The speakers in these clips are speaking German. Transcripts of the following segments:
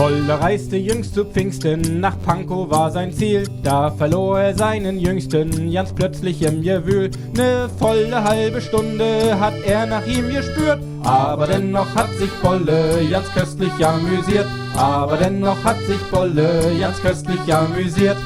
Bolle reiste jüngst zu Pfingsten, nach Pankow war sein Ziel. Da verlor er seinen Jüngsten, ganz plötzlich im Gewühl. Ne volle halbe Stunde hat er nach ihm gespürt, aber dennoch hat sich Bolle ganz köstlich amüsiert. Aber dennoch hat sich Bolle ganz köstlich amüsiert.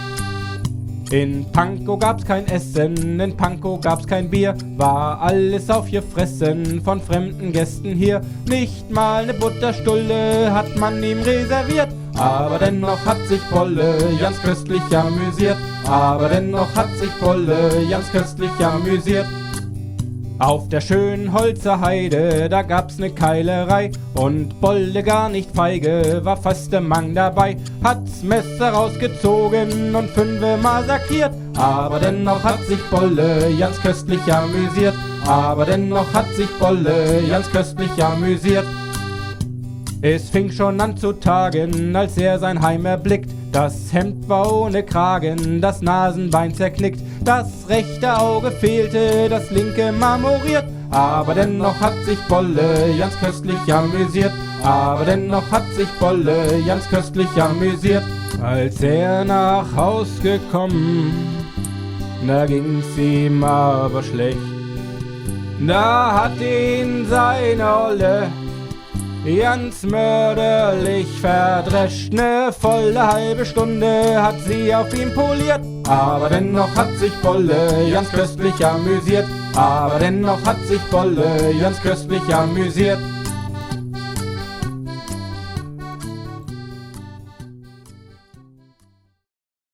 In Pankow gab's kein Essen, in Pankow gab's kein Bier, war alles aufgefressen von fremden Gästen hier. Nicht mal ne Butterstulle hat man ihm reserviert, aber dennoch hat sich Bolle ganz köstlich amüsiert. Aber dennoch hat sich Bolle ganz köstlich amüsiert. Auf der schönen Holzer Heide, da gab's ne Keilerei, und Bolle gar nicht feige, war fast der Mang dabei. Hat's Messer rausgezogen und 5 massakriert, aber dennoch hat sich Bolle ganz köstlich amüsiert. Aber dennoch hat sich Bolle ganz köstlich amüsiert. Es fing schon an zu tagen, als er sein Heim erblickt. Das Hemd war ohne Kragen, das Nasenbein zerknickt. Das rechte Auge fehlte, das linke marmoriert. Aber dennoch hat sich Bolle ganz köstlich amüsiert. Aber dennoch hat sich Bolle ganz köstlich amüsiert. Als er nach Haus gekommen, da ging's ihm aber schlecht. Da hat ihn seine Olle ganz mörderlich verdrescht. Ne volle halbe Stunde hat sie auf ihm poliert, aber dennoch hat sich Bolle ganz köstlich amüsiert. Aber dennoch hat sich Bolle ganz köstlich amüsiert.